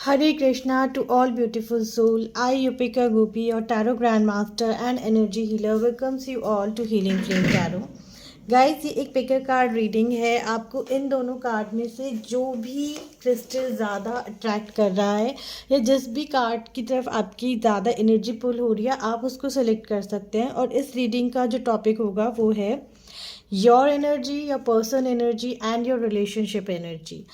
Hare Krishna to all beautiful soul. I, Yupika Gopi, your Tarot Grandmaster and Energy Healer, welcomes you all to Healing Flame Tarot. Guys ये एक picker card reading है। आपको इन दोनों card में से जो भी क्रिस्टल ज़्यादा अट्रैक्ट कर रहा है या जिस भी कार्ड की तरफ आपकी ज़्यादा एनर्जी पुल हो रही है आप उसको सेलेक्ट कर सकते हैं। और इस रीडिंग का जो टॉपिक होगा वो है your energy, your person energy and your relationship energy.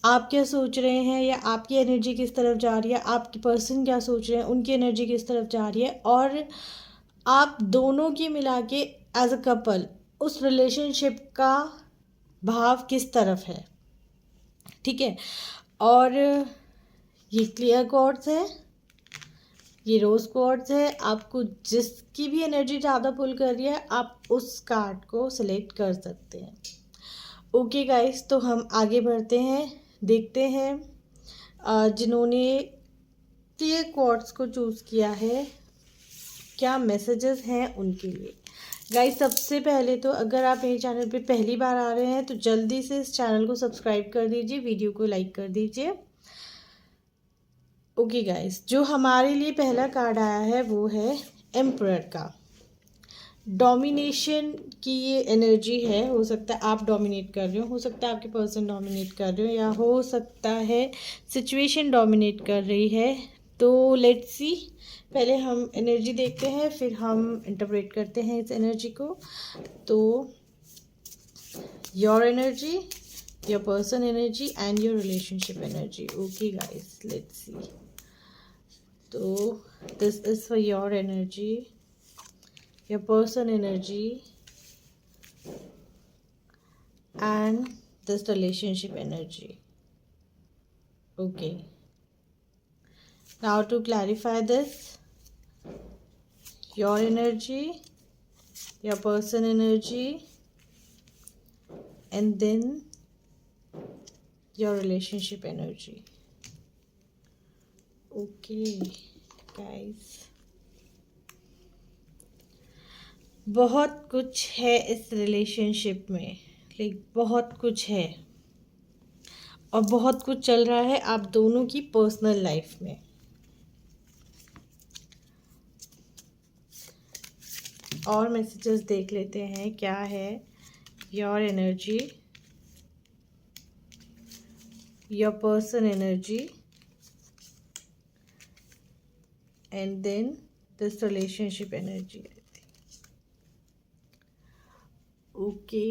आप क्या सोच रहे हैं या आपकी एनर्जी किस तरफ जा रही है, आपकी पर्सन क्या सोच रहे हैं, उनकी एनर्जी किस तरफ जा रही है, और आप दोनों की मिला के एज अ कपल उस रिलेशनशिप का भाव किस तरफ है। ठीक है। और ये क्लियर कॉर्ड्स है, ये रोज कॉर्ड्स है। आपको जिसकी भी एनर्जी ज़्यादा पुल कर रही है आप उस कार्ड को सिलेक्ट कर सकते हैं। ओके गाइस, तो हम आगे बढ़ते हैं, देखते हैं जिन्होंने क्लियर कॉर्ड्स को चूज़ किया है क्या मैसेजेस हैं उनके लिए। गाइस सबसे पहले तो अगर आप मेरे चैनल पे पहली बार आ रहे हैं तो जल्दी से इस चैनल को सब्सक्राइब कर दीजिए, वीडियो को लाइक कर दीजिए। ओके गाइस, जो हमारे लिए पहला कार्ड आया है वो है एम्परर का। डोमिनेशन की ये एनर्जी है। हो सकता है आप डोमिनेट कर रहे हो सकता है आपके पर्सन डोमिनेट कर रहे हो, या हो सकता है सिचुएशन डोमिनेट कर रही है। तो लेट्स सी, पहले हम एनर्जी देखते हैं फिर हम इंटरप्रेट करते हैं इस एनर्जी को। तो your energy, your person energy and your relationship energy. Okay guys, let's see. तो this is for your energy, your person energy and this relationship energy. Okay, now to clarify this, your energy, your person energy and then your relationship energy. Okay guys, बहुत कुछ है इस relationship में, like बहुत कुछ है और बहुत कुछ चल रहा है आप दोनों की पर्सनल लाइफ में। और मैसेजेस देख लेते हैं क्या है। Your energy, your person energy and then this relationship energy. Okay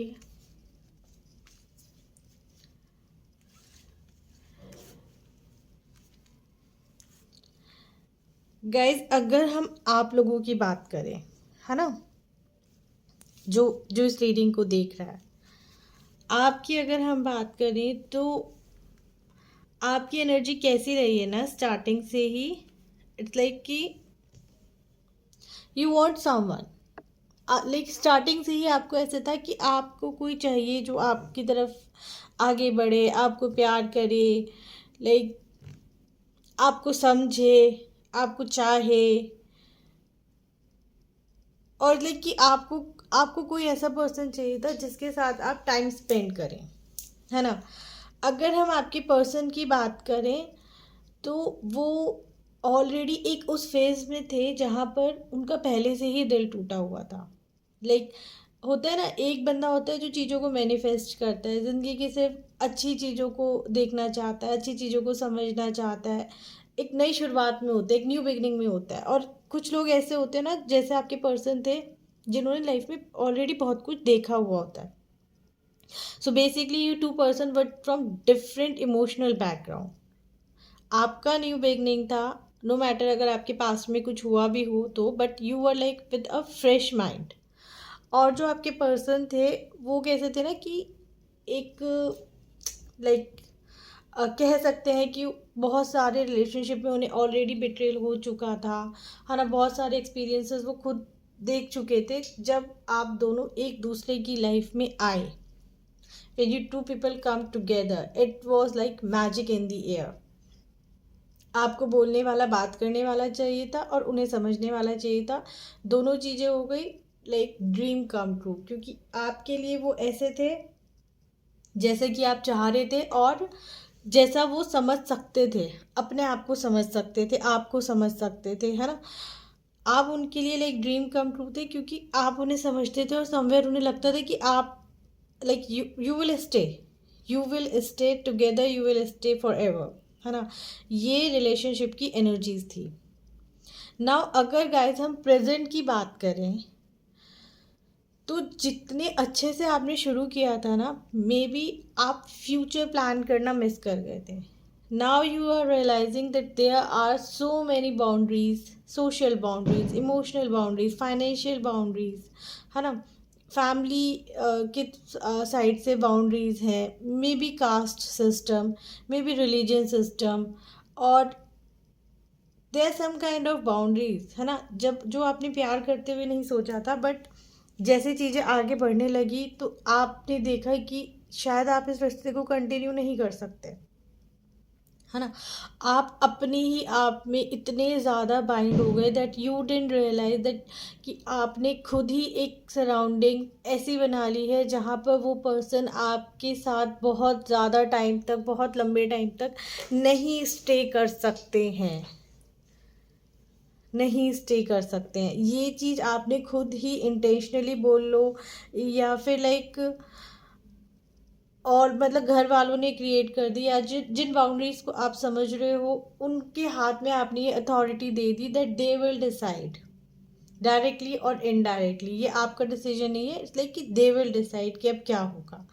guys, अगर हम आप लोगों की बात करें, है ना, जो जो इस रीडिंग को देख रहा है, आपकी अगर हम बात करें तो आपकी एनर्जी कैसी रही है ना स्टार्टिंग से ही। इट्स लाइक कि you want someone, like starting से ही आपको ऐसा था कि आपको कोई चाहिए जो आपकी तरफ आगे बढ़े, आपको प्यार करे, लाइक आपको समझे, आपको चाहे, और लाइक कि आपको कोई ऐसा पर्सन चाहिए था जिसके साथ आप टाइम स्पेंड करें, है ना। अगर हम आपके पर्सन की बात करें तो वो ऑलरेडी एक उस फेज में थे जहाँ पर उनका पहले से ही दिल टूटा हुआ था। लाइक होता है ना, एक बंदा होता है जो चीज़ों को मैनिफेस्ट करता है, ज़िंदगी की सिर्फ अच्छी चीज़ों को देखना चाहता है, अच्छी चीज़ों को समझना चाहता है, एक नई शुरुआत में होता है, एक न्यू बिगनिंग में होता है। और कुछ लोग ऐसे होते हैं ना, जैसे आपके पर्सन थे जिन्होंने लाइफ में ऑलरेडी बहुत कुछ देखा हुआ होता है। So basically you two person but from different emotional background. आपका न्यू बिगनिंग था, नो मैटर अगर आपके पास में कुछ हुआ भी हो तो, but you were like with a fresh mind. और जो आपके पर्सन थे वो कैसे थे ना कि एक लाइक कह सकते हैं कि बहुत सारे रिलेशनशिप में उन्हें ऑलरेडी बिट्रेल हो चुका था, है ना। बहुत सारे एक्सपीरियंसेस वो खुद देख चुके थे। जब आप दोनों एक दूसरे की लाइफ में आए, when you two people come together, it was like magic in the air. आपको बोलने वाला, बात करने वाला चाहिए था और उन्हें समझने वाला चाहिए था। दोनों चीज़ें हो गई, लाइक ड्रीम कम ट्रू, क्योंकि आपके लिए वो ऐसे थे जैसे कि आप चाह रहे थे और जैसा वो समझ सकते थे, अपने आप को समझ सकते थे, आपको समझ सकते थे, है ना। आप उनके लिए लाइक ड्रीम कम ट्रू थे, क्योंकि आप उन्हें समझते थे और समवेयर उन्हें लगता था कि आप like you will stay, you will stay together, you will stay for ever, है ना। ये रिलेशनशिप की एनर्जीज थी। नाउ अगर गाइस हम प्रेजेंट की बात करें, तो जितने अच्छे से आपने शुरू किया था ना, मे बी आप फ्यूचर प्लान करना मिस कर गए थे। Now you are realizing that there are so many boundaries, social boundaries, emotional boundaries, financial boundaries, है ना। फैमिली के साइड से बाउंड्रीज हैं, maybe caste system, maybe religion system, और there some kind of boundaries, है ना, जब जो आपने प्यार करते हुए नहीं सोचा था, बट जैसे चीज़ें आगे बढ़ने लगी तो आपने देखा कि शायद आप इस रिश्ते को कंटिन्यू नहीं कर सकते, है ना। आप अपने ही आप में इतने ज़्यादा बाइंड हो गए that you didn't realise that कि आपने खुद ही एक सराउंडिंग ऐसी बना ली है जहाँ पर वो पर्सन आपके साथ बहुत ज़्यादा टाइम तक, बहुत लंबे टाइम तक नहीं स्टे कर सकते हैं, नहीं स्टे कर सकते हैं। ये चीज़ आपने खुद ही इंटेंशनली बोल लो, या फिर लाइक और मतलब घर वालों ने क्रिएट कर दी, या जिन बाउंड्रीज को आप समझ रहे हो उनके हाथ में आपने ये authority they the that they will decide, directly और इनडायरेक्टली। ये आपका डिसीजन नहीं है, इसलिए कि दे विल डिसाइड कि अब क्या होगा।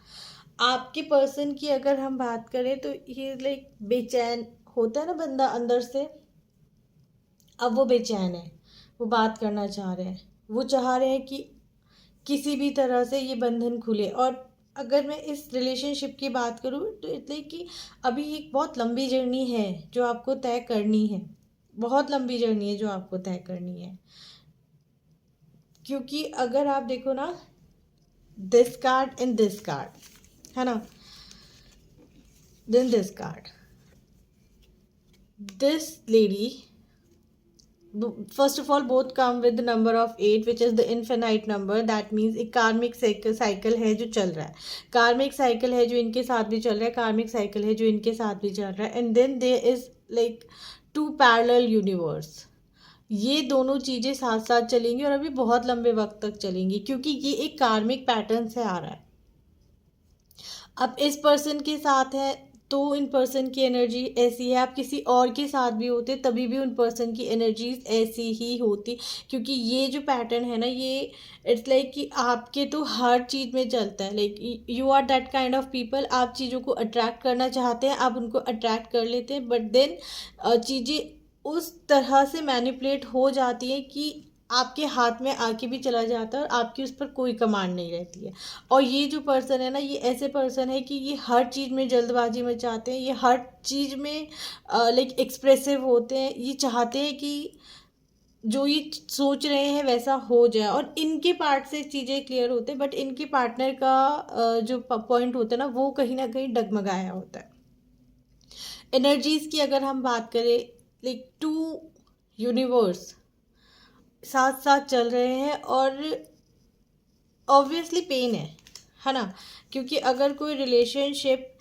आपके पर्सन की अगर हम बात करें तो ये लाइक बेचैन होता है ना बंदा अंदर से, अब वो बेचैन है, वो बात करना चाह रहे हैं, वो चाह रहे हैं कि किसी भी तरह से ये बंधन खुले। और अगर मैं इस रिलेशनशिप की बात करूँ तो इसलिए कि अभी एक बहुत लंबी जर्नी है जो आपको तय करनी है, बहुत लंबी जर्नी है जो आपको तय करनी है। क्योंकि अगर आप देखो ना, this card and this card, है ना, then this card, this lady, first of all both come with the number of 8 which is the infinite number, that means एक कार्मिक साइकिल है जो चल रहा है, कार्मिक साइकिल है जो इनके साथ भी चल रहा है, कार्मिक साइकिल है जो इनके साथ भी चल रहा है, and then there is like 2 parallel universe. ये दोनों चीज़ें साथ साथ चलेंगी और अभी बहुत लंबे वक्त तक चलेंगी, क्योंकि ये एक कार्मिक पैटर्न से आ रहा है। अब इस पर्सन के साथ है तो इन पर्सन की एनर्जी ऐसी है, आप किसी और के साथ भी होते तभी भी उन पर्सन की एनर्जीज ऐसी ही होती, क्योंकि ये जो पैटर्न है ना, ये इट्स लाइक कि आपके तो हर चीज़ में चलता है, like you are that kind of people, आप चीज़ों को अट्रैक्ट करना चाहते हैं, आप उनको अट्रैक्ट कर लेते हैं, बट देन चीज़ें उस तरह से मैनिपुलेट हो जाती हैं कि आपके हाथ में आके भी चला जाता है और आपकी उस पर कोई कमांड नहीं रहती है। और ये जो पर्सन है ना, ये ऐसे पर्सन है कि ये हर चीज़ में जल्दबाजी मचाते हैं, ये हर चीज़ में लाइक एक्सप्रेसिव होते हैं, ये चाहते हैं कि जो ये सोच रहे हैं वैसा हो जाए, और इनके पार्ट से चीज़ें क्लियर होते हैं, बट इनके पार्टनर का जो पॉइंट होता है ना कहीं डगमगाया होता है। एनर्जीज़ की अगर हम बात करें, लाइक 2 यूनिवर्स साथ साथ चल रहे हैं, और ऑब्वियसली पेन है ना। क्योंकि अगर कोई रिलेशनशिप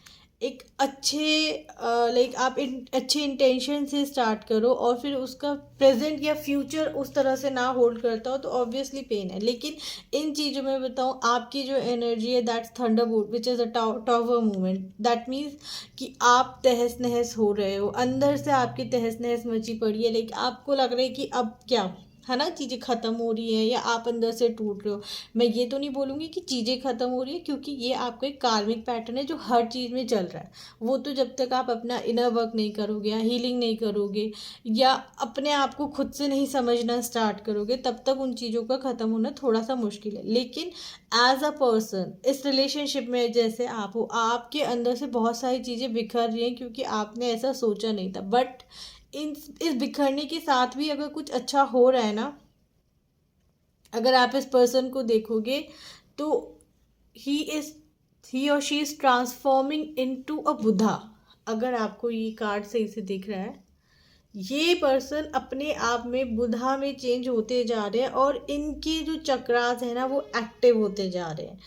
एक अच्छे लाइक आप अच्छे इंटेंशन से स्टार्ट करो और फिर उसका प्रेजेंट या फ्यूचर उस तरह से ना होल्ड करता हो तो ऑब्वियसली पेन है। लेकिन इन चीज़ों में बताऊँ, आपकी जो एनर्जी है that's Thunderbolt which is a tower movement, that means कि आप तहस नहस हो रहे हो, अंदर से आपकी तहस नहस मची पड़ी है, लेकिन आपको लग रहा है कि अब क्या, है ना, चीज़ें ख़त्म हो रही हैं या आप अंदर से टूट रहे हो। मैं ये तो नहीं बोलूँगी कि चीज़ें ख़त्म हो रही है, क्योंकि ये आपका एक कार्मिक पैटर्न है जो हर चीज़ में चल रहा है। वो तो जब तक आप अपना इनर वर्क नहीं करोगे या हीलिंग नहीं करोगे या अपने आप को खुद से नहीं समझना स्टार्ट करोगे, तब तक उन चीज़ों का ख़त्म होना थोड़ा सा मुश्किल है। लेकिन एज अ पर्सन इस रिलेशनशिप में जैसे आप हो, आपके अंदर से बहुत सारी चीज़ें बिखर रही हैं क्योंकि आपने ऐसा सोचा नहीं था, बट इस बिखरने के साथ भी अगर कुछ अच्छा हो रहा है ना, अगर आप इस पर्सन को देखोगे तो ही और she is transforming into a Buddha. अगर आपको ये कार्ड सही से दिख रहा है, ये पर्सन अपने आप में बुद्धा में चेंज होते जा रहे हैं और इनके जो चक्रास है ना वो एक्टिव होते जा रहे हैं।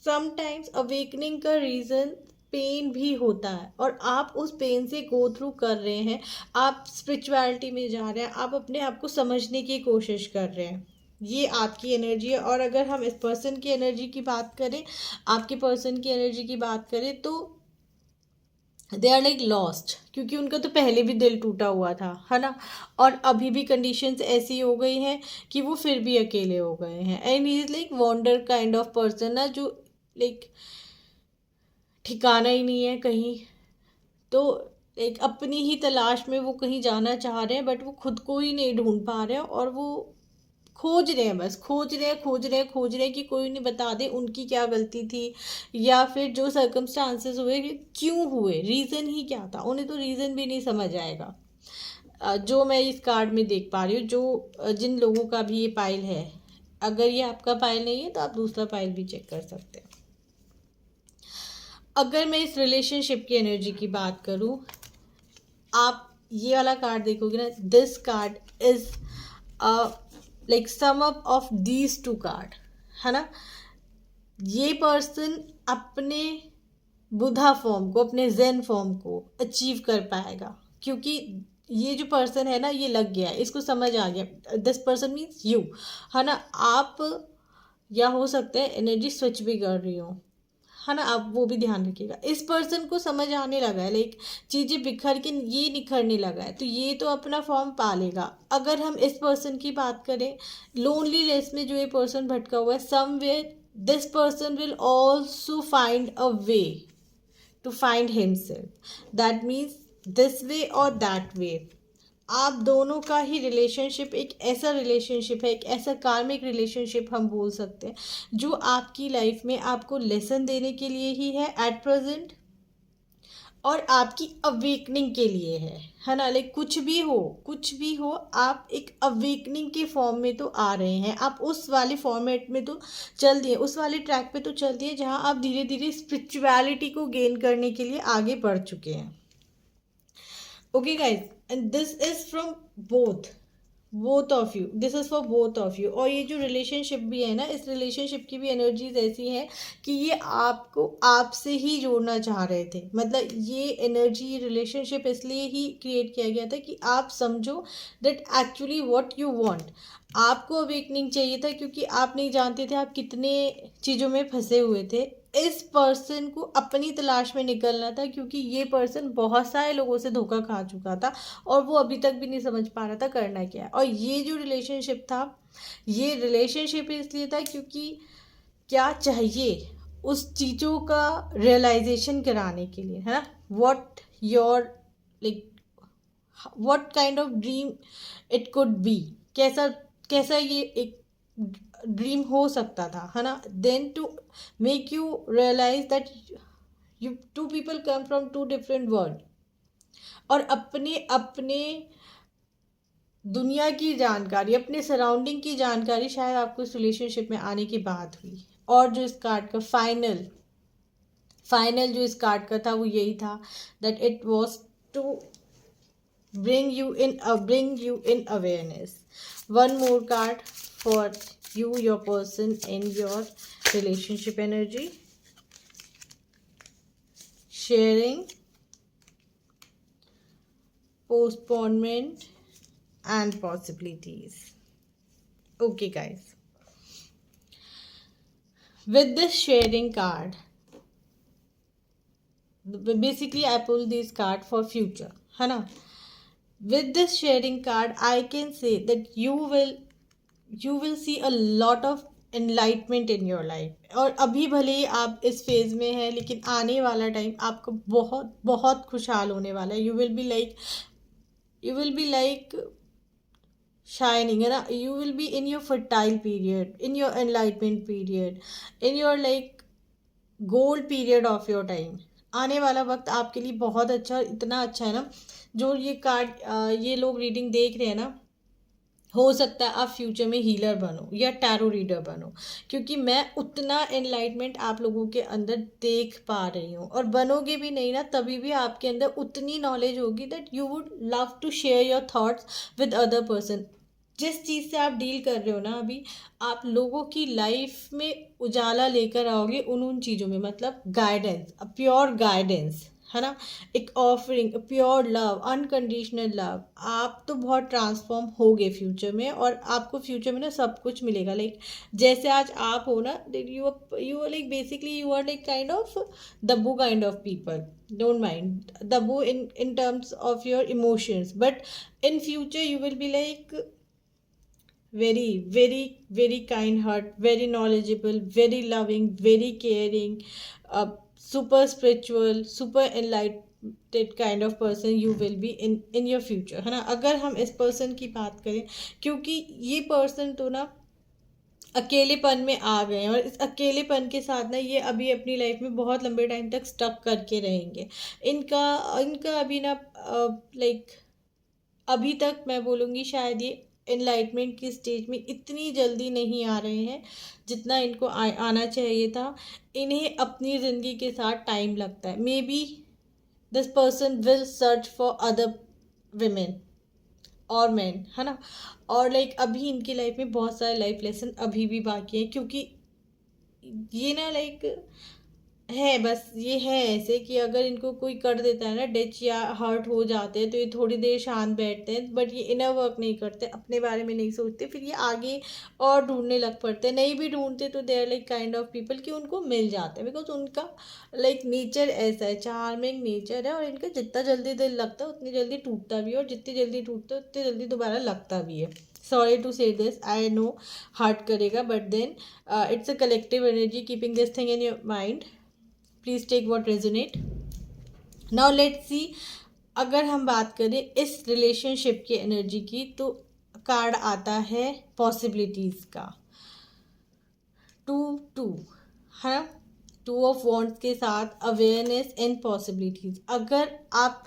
समटाइम्स अवेकनिंग का रीज़न पेन भी होता है और आप उस पेन से गो थ्रू कर रहे हैं, आप स्पिरिचुअलिटी में जा रहे हैं, आप अपने आप को समझने की कोशिश कर रहे हैं, ये आपकी एनर्जी है। और अगर हम इस पर्सन की एनर्जी की बात करें, आपके पर्सन की एनर्जी की बात करें, तो दे आर लाइक लॉस्ट, क्योंकि उनका तो पहले भी दिल टूटा हुआ था, है ना, और अभी भी कंडीशंस ऐसी हो गई हैं कि वो फिर भी अकेले हो गए हैं। And he is like wander kind of person ना, जो लाइक ठिकाना ही नहीं है कहीं, तो एक अपनी ही तलाश में वो कहीं जाना चाह रहे हैं, बट वो खुद को ही नहीं ढूंढ पा रहे हैं, और वो खोज रहे हैं, बस खोज रहे हैं, खोज रहे हैं, खोज रहे हैं कि कोई नहीं बता दे उनकी क्या गलती थी, या फिर जो सर्कमस्टांसेस हुए क्यों हुए, रीज़न ही क्या था, उन्हें तो रीज़न भी नहीं समझ आएगा। जो मैं इस कार्ड में देख पा रही हूँ, जो जिन लोगों का भी ये पाइल है, अगर ये आपका पाइल नहीं है तो आप दूसरा पाइल भी चेक कर सकते हैं। अगर मैं इस रिलेशनशिप की एनर्जी की बात करूँ, आप ये वाला कार्ड देखोगे ना, this card is like sum up of these two card, है ना। ये पर्सन अपने बुधा फॉर्म को, अपने जेन फॉर्म को अचीव कर पाएगा, क्योंकि ये जो पर्सन है ना, ये लग गया है, इसको समझ आ गया, दिस पर्सन मीन्स यू, है ना। आप, या हो सकता है एनर्जी स्विच भी कर रही हो, है ना, आप वो भी ध्यान रखिएगा। इस पर्सन को समझ आने लगा है, लाइक चीज़ें बिखर के ये निखरने लगा है, तो ये तो अपना फॉर्म पालेगा। अगर हम इस पर्सन की बात करें, लोनलीनेस में जो ये पर्सन भटका हुआ है, somewhere this person will also find a way to find himself, that means this way और दैट वे। आप दोनों का ही रिलेशनशिप एक ऐसा रिलेशनशिप है, एक ऐसा कार्मिक रिलेशनशिप हम बोल सकते हैं, जो आपकी लाइफ में आपको लेसन देने के लिए ही है एट प्रेजेंट, और आपकी अवेकनिंग के लिए है ना। लाइक कुछ भी हो, कुछ भी हो, आप एक अवेकनिंग के फॉर्म में तो आ रहे हैं, आप उस वाले फॉर्मेट में तो चल दिए, उस वाले ट्रैक पे तो चल दिए जहाँ आप धीरे धीरे स्पिरिचुअलिटी को गेन करने के लिए आगे बढ़ चुके हैं। Okay guys, and this is from both of you, this is for both of you. और ये जो रिलेशनशिप भी है ना, इस रिलेशनशिप की भी एनर्जीज ऐसी हैं कि ये आपको आपसे ही जोड़ना चाह रहे थे, मतलब ये एनर्जी, रिलेशनशिप इसलिए ही क्रिएट किया गया था कि आप समझो that actually what you want. आपको अवेकनिंग चाहिए था, क्योंकि आप नहीं जानते थे आप कितने चीज़ों में फंसे हुए थे। इस पर्सन को अपनी तलाश में निकलना था, क्योंकि ये पर्सन बहुत सारे लोगों से धोखा खा चुका था, और वो अभी तक भी नहीं समझ पा रहा था करना क्या है। और ये जो रिलेशनशिप था, ये रिलेशनशिप इसलिए था क्योंकि क्या चाहिए उस चीज़ों का रियलाइजेशन कराने के लिए, है ना। What your like what kind of dream it could be, कैसा कैसा ये एक ड्रीम हो सकता था, है ना। Then to make you realise that you two people come from two different world, और अपने अपने दुनिया की जानकारी, अपने सराउंडिंग की जानकारी शायद आपको इस रिलेशनशिप में आने की बात हुई। और जो इस कार्ड का फाइनल जो इस कार्ड का था, वो यही था that it was to bring you in awareness. One more card for you, your person, in your relationship energy. Sharing, postponement and possibilities. Okay guys, with this sharing card, basically I pull this card for future, है ना। With this sharing card, I can say that you will see a lot of enlightenment in your life. और अभी भले ही आप इस phase में हैं, लेकिन आने वाला टाइम आपको बहुत बहुत खुशहाल होने वाला है। You will be like shining, है ना। You will be in your fertile period, in your enlightenment period, in your like gold period of your time. आने वाला वक्त आपके लिए बहुत अच्छा, इतना अच्छा है ना। जो ये कार्ड, ये लोग रीडिंग देख रहे हैं ना, हो सकता है आप फ्यूचर में हीलर बनो या टैरो रीडर बनो, क्योंकि मैं उतना एनलाइटमेंट आप लोगों के अंदर देख पा रही हूँ। और बनोगे भी नहीं ना, तभी भी आपके अंदर उतनी नॉलेज होगी that you would love to share your thoughts with other person. जिस चीज़ से आप डील कर रहे हो ना अभी, आप लोगों की लाइफ में उजाला लेकर आओगे उन चीज़ों में, मतलब गाइडेंस, अ प्योर गाइडेंस, है ना, एक offering, pure love, unconditional love. आप तो बहुत ट्रांसफॉर्म होगे फ्यूचर में, और आपको फ्यूचर में ना सब कुछ मिलेगा। लाइक जैसे आज आप हो ना, you are like basically you are like kind of दब्बू kind of people, don't mind dabu in terms of your emotions, but in future you will be like very kind heart, very knowledgeable, very loving, very caring, super spiritual, super enlightened kind of person you will be in your future, है ना। अगर हम इस person की बात करें, क्योंकि ये पर्सन तो ना अकेलेपन में आ गए हैं, और इस अकेलेपन के साथ ना ये अभी अपनी लाइफ में बहुत लंबे टाइम तक स्टक करके रहेंगे। इनका इनका अभी ना लाइक अभी तक मैं बोलूँगी शायद ये एनलाइटमेंट की स्टेज में इतनी जल्दी नहीं आ रहे हैं जितना इनको आना चाहिए था। इन्हें अपनी ज़िंदगी के साथ टाइम लगता है। May be this person will search for other women और मैन, है ना। और लाइक अभी इनकी लाइफ में बहुत सारे लाइफ लेसन अभी भी बाकी हैं, क्योंकि ये ना लाइक है, बस ये है ऐसे कि अगर इनको कोई कर देता है ना डिच या हर्ट हो जाते हैं, तो ये थोड़ी देर शांत बैठते हैं, बट ये इनर वर्क नहीं करते, अपने बारे में नहीं सोचते, फिर ये आगे और ढूंढने लग पड़ते हैं। नहीं भी ढूंढते तो they are like kind of people कि उनको मिल जाते हैं, बिकॉज उनका लाइक नेचर ऐसा है, चार्मिंग नेचर है, और इनका जितना जल्दी दिल लगता है उतनी जल्दी टूटता भी है, और जितनी जल्दी टूटता है उतनी जल्दी दोबारा लगता भी है। Sorry to say this, I know hurt करेगा, but then it's a collective energy, keeping this thing in your mind, please take what resonate. Now let's see, अगर हम बात करें इस रिलेशनशिप की एनर्जी की, तो कार्ड आता है पॉसिबिलिटीज़ का, 2 है, 2 ऑफ वॉन्ड्स के साथ अवेयरनेस एंड पॉसिबिलिटीज़। अगर आप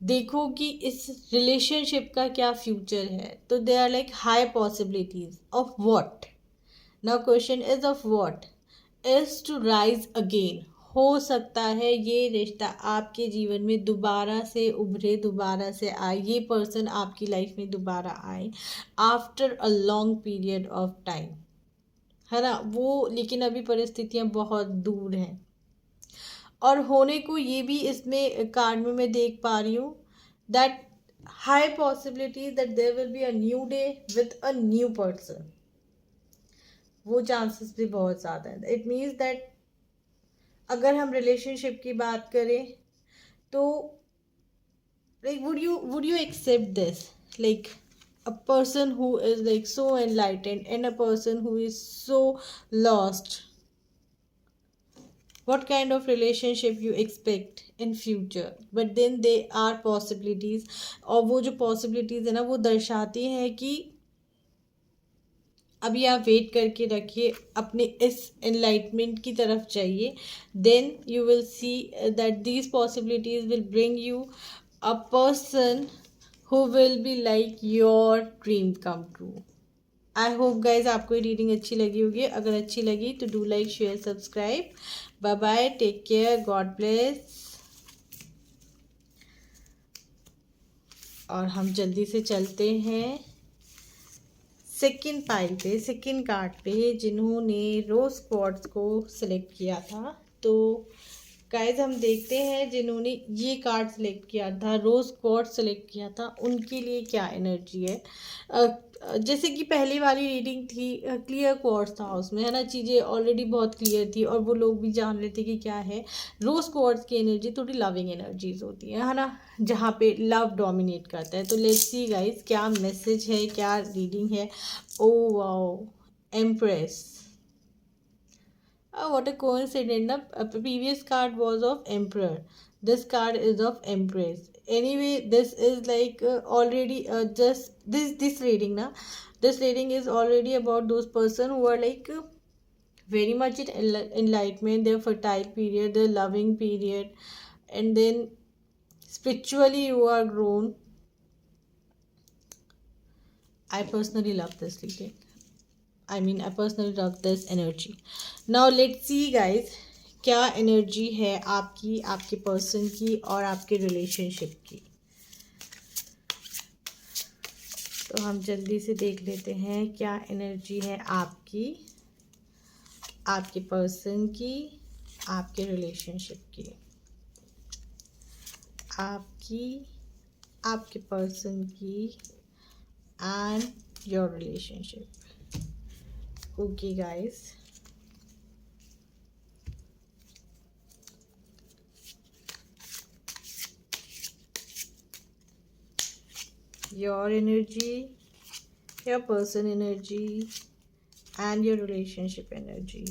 देखो कि इस रिलेशनशिप का क्या फ्यूचर है, तो they are like high possibilities of what. Now question is of what is to rise again. हो सकता है ये रिश्ता आपके जीवन में दोबारा से उभरे, दोबारा से आए, ये पर्सन आपकी लाइफ में दोबारा आए after a long period of time, है ना वो। लेकिन अभी परिस्थितियाँ बहुत दूर हैं, और होने को ये भी इसमें कार्ड में मैं देख पा रही हूँ that high possibility that there will be a new day with a new person. वो चांसेस भी बहुत ज़्यादा है। इट मीन्स दैट अगर हम रिलेशनशिप की बात करें, तो like would you accept this, like a person who is like so enlightened and a person who is so lost, what kind of relationship you expect in future? But then they are possibilities, और वो जो possibilities है ना वो दर्शाती हैं कि अभी आप वेट करके रखिए, अपने इस एनलाइटमेंट की तरफ जाइए, then you will see that these possibilities will bring you a person who will be like your dream come true. I hope guys आपको ये रीडिंग अच्छी लगी होगी। अगर अच्छी लगी तो do like, share, subscribe. Bye bye, take care, God bless. और हम जल्दी से चलते हैं सेकंड पाइल पे, सेकंड कार्ड पे, जिन्होंने रोज क्वार्ट्ज को सिलेक्ट किया था। तो गाइज हम देखते हैं जिन्होंने ये कार्ड सेलेक्ट किया था, रोज क्वार्ट्ज सेलेक्ट किया था, उनके लिए क्या एनर्जी है। जैसे कि पहली वाली रीडिंग थी, क्लियर क्वार्ट्ज था उसमें, है ना, चीज़ें ऑलरेडी बहुत क्लियर थी, और वो लोग भी जान रहे थे कि क्या है। रोज क्वार्ट्ज की एनर्जी थोड़ी लविंग एनर्जीज होती है ना, जहाँ पे लव डोमिनेट करता है। तो लेट्स सी गाइज क्या मैसेज है, क्या रीडिंग है। Oh wow, empress, what a coincidence. The previous card was of Emperor. This card is of Empress. Anyway, this is like already just this reading na. This reading is already about those person who are like very much in enlightenment, their fertile period, their loving period, and then spiritually you are grown. I personally love this reading. I personally love this energy. Now let's see guys, क्या energy है आपकी, आपके person की और आपके relationship की। तो हम जल्दी से देख लेते हैं क्या एनर्जी है आपकी, आपके पर्सन की, आपके रिलेशनशिप की, आपकी, आपके पर्सन की and your relationship. Okay guys, your energy, your person energy and your relationship energy,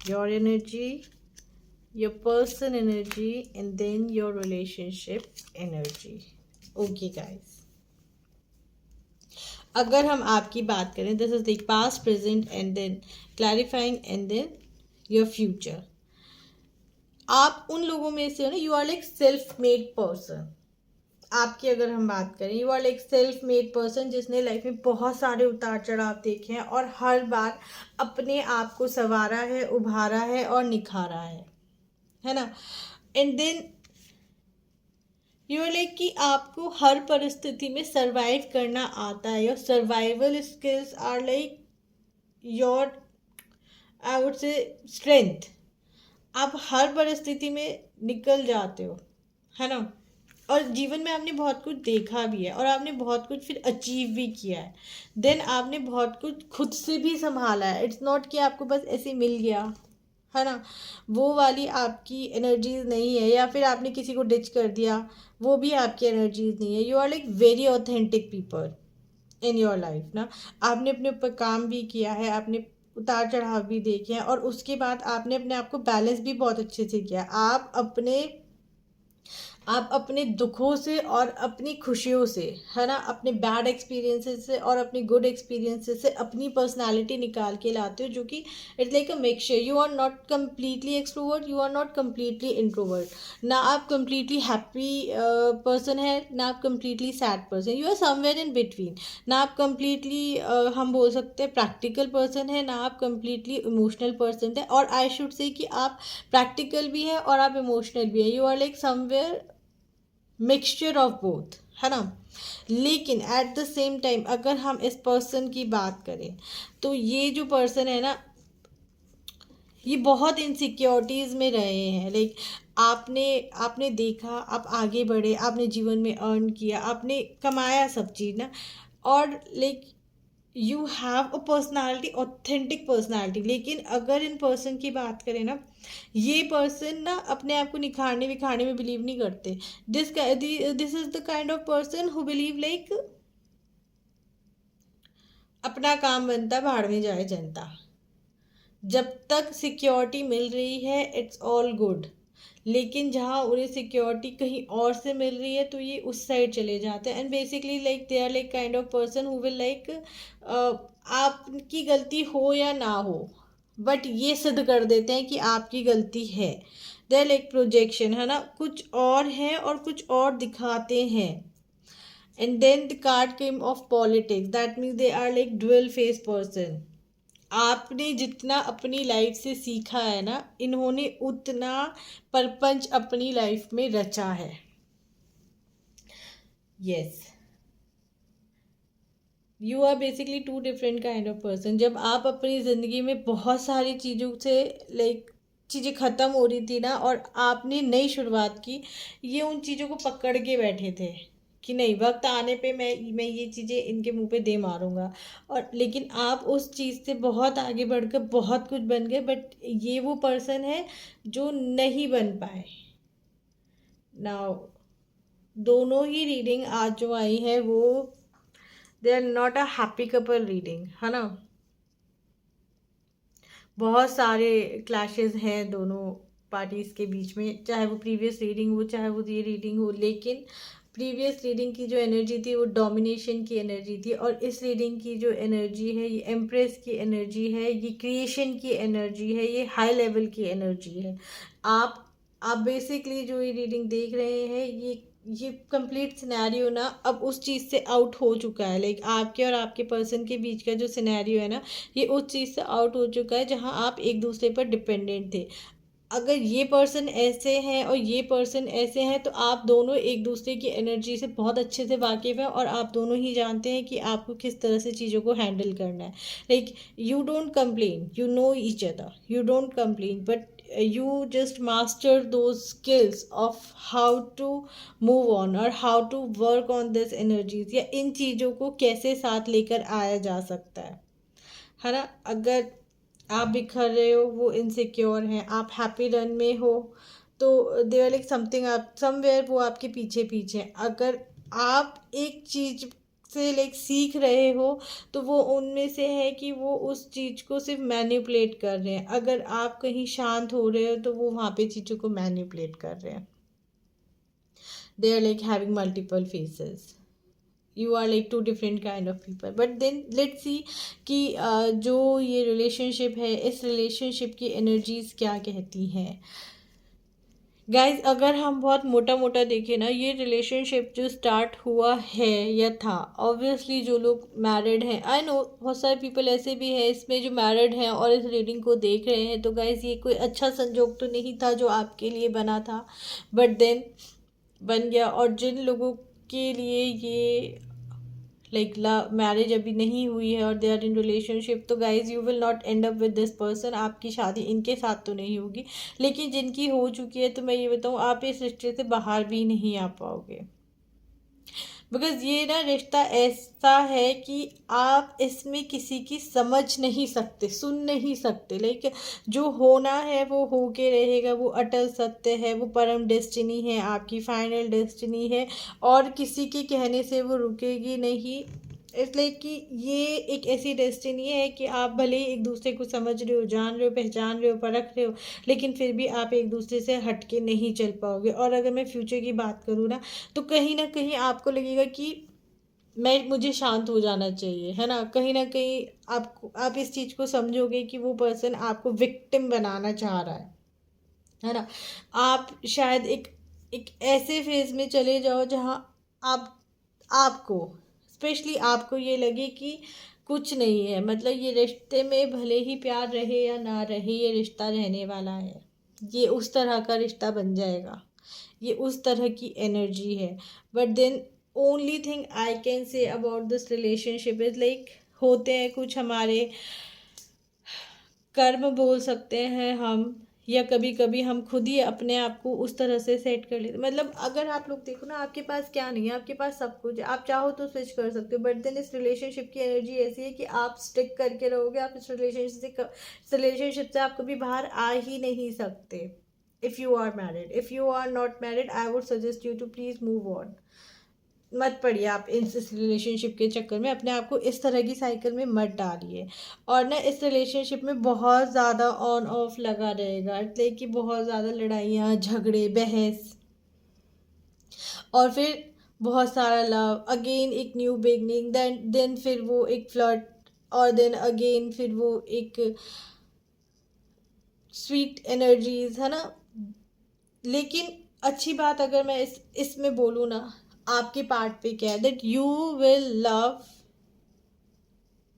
your energy, your person energy and then your relationship energy। okay guys, अगर हम आपकी बात करें, this is the past present and then clarifying and then your future. आप उन लोगों में से हो ना, you are like self made person. आपकी अगर हम बात करें, you are like self made person जिसने लाइफ में बहुत सारे उतार चढ़ाव देखे हैं और हर बार अपने आप को संवारा है, उभारा है और निखारा है ना। And then you are like कि आपको हर परिस्थिति में सरवाइव करना आता है। Your survival skills are like your, I would say, strength. आप हर परिस्थिति में निकल जाते हो, है ना। और जीवन में आपने बहुत कुछ देखा भी है और आपने बहुत कुछ फिर अचीव भी किया है। देन आपने बहुत कुछ खुद से भी संभाला है। इट्स नॉट कि आपको बस ऐसे मिल गया, है ना। वो वाली आपकी एनर्जीज नहीं है, या फिर आपने किसी को डिच कर दिया, वो भी आपकी एनर्जीज नहीं है। You are like very authentic people in your life ना। आपने अपने ऊपर काम भी किया है, आपने उतार चढ़ाव भी देखे हैं और उसके बाद आपने अपने आप को बैलेंस भी बहुत अच्छे से किया। आप अपने दुखों से और अपनी खुशियों से, है ना, अपने बैड एक्सपीरियंसेस से और अपने गुड एक्सपीरियंसेस से अपनी पर्सनालिटी निकाल के लाते हो, जो कि it's like a mixture. You are not completely extrovert, you are not completely introvert. ना आप कम्प्लीटली हैप्पी पर्सन है, ना आप completely sad person, you are somewhere in between. ना आप कम्प्लीटली हम बोल सकते हैं प्रैक्टिकल पर्सन है, ना आप कम्प्लीटली इमोशनल पर्सन है। और आई शुड से कि आप प्रैक्टिकल भी है और आप इमोशनल भी है। You are like somewhere mixture of both, है ना। लेकिन एट द सेम टाइम अगर हम इस पर्सन की बात करें, तो ये जो पर्सन है ना, ये बहुत इनसिक्योरिटीज़ में रहे हैं। लाइक आपने देखा, आप आगे बढ़े, आपने जीवन में अर्न किया, आपने कमाया सब चीज़ ना, और like you have a personality, authentic personality. लेकिन अगर इन पर्सन की बात करें ना, ये पर्सन ना अपने आप को निखारने विखारने में बिलीव नहीं करते। This is the kind of person who believe like अपना काम बनता भाड़ में जाए जनता। जब तक सिक्योरिटी मिल रही है इट्स ऑल गुड, लेकिन जहाँ उन्हें सिक्योरिटी कहीं और से मिल रही है तो ये उस साइड चले जाते हैं। And basically like they are like kind of person who will like, आपकी गलती हो या ना हो, बट ये सिद्ध कर देते हैं कि आपकी गलती है। दे आर लाइक प्रोजेक्शन, है ना, कुछ और है और कुछ और दिखाते हैं। And then the card came of politics, that means they are like dual face person. आपने जितना अपनी लाइफ से सीखा है ना, इन्होंने उतना परपंच अपनी लाइफ में रचा है। Yes, you are basically two different kind of person. जब आप अपनी ज़िंदगी में बहुत सारी चीज़ों से लाइक चीज़ें ख़त्म हो रही थी ना और आपने नई शुरुआत की, ये उन चीज़ों को पकड़ के बैठे थे कि नहीं, वक्त आने पे मैं ये चीज़ें इनके मुंह पे दे मारूंगा। और लेकिन आप उस चीज़ से बहुत आगे बढ़कर बहुत कुछ बन गए, बट ये वो पर्सन है जो नहीं बन पाए। नाउ दोनों ही रीडिंग आज जो आई है वो they are not a happy couple reading, है ना। बहुत सारे क्लैशेस हैं दोनों पार्टीज़ के बीच में, चाहे वो प्रीवियस रीडिंग हो चाहे वो ये रीडिंग हो। लेकिन प्रीवियस रीडिंग की जो एनर्जी थी वो डोमिनेशन की एनर्जी थी, और इस रीडिंग की जो एनर्जी है ये एम्प्रेस की एनर्जी है, ये क्रिएशन की एनर्जी है, ये हाई लेवल की एनर्जी है। आप बेसिकली जो ये रीडिंग देख रहे हैं, ये कंप्लीट सिनेरियो ना अब उस चीज़ से आउट हो चुका है। लाइक आपके और आपके पर्सन के बीच का जो सिनेरियो है ना, ये उस चीज़ से आउट हो चुका है जहाँ आप एक दूसरे पर डिपेंडेंट थे। अगर ये पर्सन ऐसे हैं और ये पर्सन ऐसे हैं तो आप दोनों एक दूसरे की एनर्जी से बहुत अच्छे से वाकिफ़ हैं और आप दोनों ही जानते हैं कि आपको किस तरह से चीज़ों को हैंडल करना है। Like you don't complain, you know each other, you don't complain, but you just master those skills of how to move on और how to work on this energies, या इन चीज़ों को कैसे साथ लेकर आया जा सकता है ना। अगर आप बिखर रहे हो, वो इनसिक्योर हैं, आप हैप्पी रन में हो, तो दे आर लाइक समथिंग, आप समवेयर वो आपके पीछे पीछे हैं। अगर आप एक चीज़ से लाइक सीख रहे हो तो वो उनमें से है कि वो उस चीज़ को सिर्फ मैनिपुलेट कर रहे हैं। अगर आप कहीं शांत हो रहे हो तो वो वहाँ पे चीज़ों को मैनिपुलेट कर रहे हैं। They are like having multiple faces, you are like two different kind of people. But then let's see कि जो ये रिलेशनशिप है, इस रिलेशनशिप की एनर्जीज क्या कहती हैं। गाइज अगर हम बहुत मोटा मोटा देखें ना, ये रिलेशनशिप जो स्टार्ट हुआ है या था, ऑब्वियसली जो लोग मैरिड हैं, आई नो बहुत सारे पीपल ऐसे भी हैं इसमें जो मैरिड हैं और इस रीडिंग को देख रहे हैं, तो गाइज ये कोई अच्छा संजोग तो नहीं था जो आपके लिए बना था, बट देन बन गया। और जिन लोगों के लिए ये लाइक मैरिज अभी नहीं हुई है और दे आर इन रिलेशनशिप, तो guys you will not and up with this person, आपकी शादी इनके साथ तो नहीं होगी। लेकिन जिनकी हो चुकी है, तो मैं ये बताऊँ, आप इस रिश्ते से बाहर भी नहीं आ पाओगे, बिकॉज ये ना रिश्ता ऐसा है कि आप इसमें किसी की समझ नहीं सकते, सुन नहीं सकते। लाइक जो होना है वो होके रहेगा, वो अटल सत्य है, वो परम डेस्टिनी है, आपकी फाइनल डेस्टिनी है, और किसी के कहने से वो रुकेगी नहीं। इसलिए कि ये एक ऐसी डेस्टिनी है कि आप भले ही एक दूसरे को समझ रहे हो, जान रहे हो, पहचान रहे हो, परख रहे हो, लेकिन फिर भी आप एक दूसरे से हट के नहीं चल पाओगे। और अगर मैं फ्यूचर की बात करूँ ना कहीं आपको लगेगा कि मुझे शांत हो जाना चाहिए, है ना कहीं आप इस चीज़ को समझोगे कि वो पर्सन आपको विक्टिम बनाना चाह रहा है ना। आप शायद एक ऐसे फेज में चले जाओ जहाँ आपको स्पेशली आपको ये लगे कि कुछ नहीं है, मतलब ये रिश्ते में भले ही प्यार रहे या ना रहे, ये रिश्ता रहने वाला है, ये उस तरह का रिश्ता बन जाएगा, ये उस तरह की एनर्जी है। But then only thing I can say about this relationship is like, होते हैं कुछ हमारे कर्म बोल सकते हैं हम, या कभी कभी हम खुद ही अपने आप को उस तरह से सेट कर लेते। मतलब अगर आप लोग देखो ना, आपके पास क्या नहीं है, आपके पास सब कुछ है, आप चाहो तो स्विच कर सकते हो, बट देन इस रिलेशनशिप की एनर्जी ऐसी है कि आप स्टिक करके रहोगे, आप इस रिलेशनशिप से आप कभी बाहर आ ही नहीं सकते। If you are married, if you are not married, I would suggest you to please move on. मत पड़िए आप इस रिलेशनशिप के चक्कर में, अपने आप को इस तरह की साइकिल में मत डालिए। और ना इस रिलेशनशिप में बहुत ज़्यादा ऑन ऑफ लगा रहेगा, इसलिए कि बहुत ज़्यादा लड़ाइयाँ, झगड़े, बहस, और फिर बहुत सारा लव, अगेन एक न्यू बिगनिंग, देन फिर वो एक फ्लर्ट, और देन अगेन फिर वो एक स्वीट एनर्जीज, है ना। लेकिन अच्छी बात अगर मैं इसमें बोलूँ ना, आपके पार्ट पे क्या है, that you will love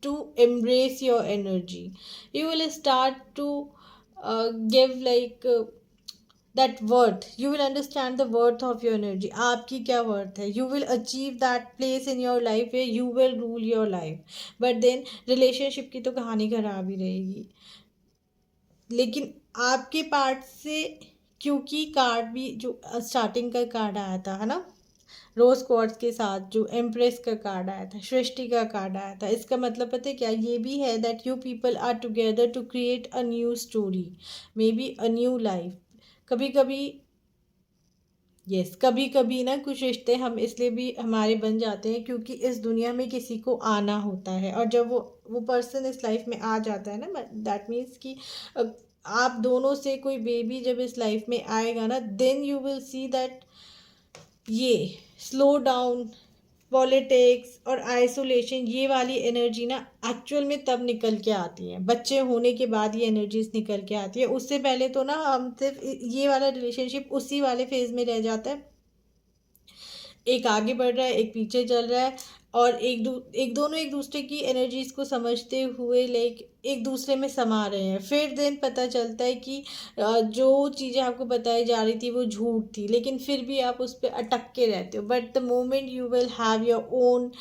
to embrace your energy, you will start to give like that worth, you will understand the worth of your energy, आपकी क्या worth है, you will achieve that place in your life where you will rule your life। but then relationship की तो कहानी खराब ही रहेगी। लेकिन आपके पार्ट से, क्योंकि कार्ड भी जो स्टार्टिंग का कार्ड आया था, है ना, रोज क्वार्ट्स के साथ जो एम्प्रेस का कार्ड आया था, सृष्टि का कार्ड आया था, इसका मतलब पता है क्या, ये भी है that you people are together to create a new story, may be a new life. कभी कभी कभी कभी ना कुछ रिश्ते हम इसलिए भी हमारे बन जाते हैं क्योंकि इस दुनिया में किसी को आना होता है, और जब वो पर्सन इस लाइफ में आ जाता है ना, दैट मीन्स कि आप दोनों से कोई बेबी जब इस लाइफ में आएगा ना, then you will see that ये स्लो डाउन, पॉलिटिक्स और आइसोलेशन, ये वाली एनर्जी ना एक्चुअल में तब निकल के आती है, बच्चे होने के बाद ये एनर्जीज निकल के आती है। उससे पहले तो ना हम सिर्फ ये वाला रिलेशनशिप उसी वाले फेज में रह जाता है, एक आगे बढ़ रहा है, एक पीछे चल रहा है, और एक दोनों एक दूसरे की एनर्जीज को समझते हुए लाइक एक दूसरे में समा रहे हैं। फिर देन पता चलता है कि जो चीज़ें आपको बताई जा रही थी वो झूठ थी, लेकिन फिर भी आप उस पर अटक के रहते हो। But the moment you will have your own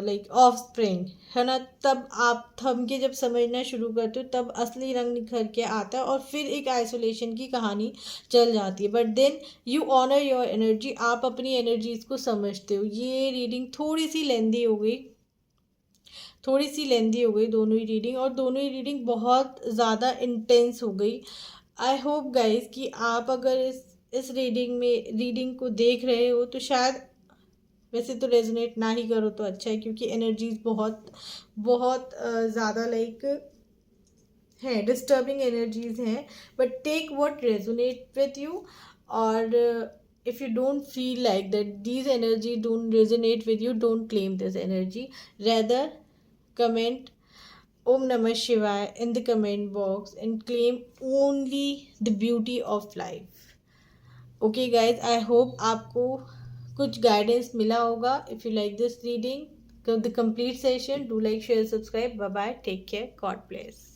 like of spring, है ना, तब आप थम के जब समझना शुरू करते हो तब असली रंग निखर के आता है और फिर एक आइसोलेशन की कहानी चल जाती है। But then you honour your energy, आप अपनी एनर्जीज को समझते हो। ये रीडिंग थोड़ी सी लेंदी हो गई, दोनों ही रीडिंग, और दोनों ही रीडिंग बहुत ज़्यादा इंटेंस हो गई। आई होप गाइज कि आप अगर इस रीडिंग को देख रहे हो तो शायद, वैसे तो रेजोनेट ना ही करो तो अच्छा है, क्योंकि एनर्जीज बहुत बहुत ज़्यादा लाइक हैं, डिस्टर्बिंग एनर्जीज हैं। But take what resonate with you, और if you don't feel like that these energy don't resonate with you, don't claim this energy. Rather comment Om Namah Shivaya in the comment box and claim only the beauty of life. Okay guys, I hope आपको कुछ guidance मिला होगा. If you like this reading, the complete session, do like, share, subscribe. Bye bye, take care, God bless.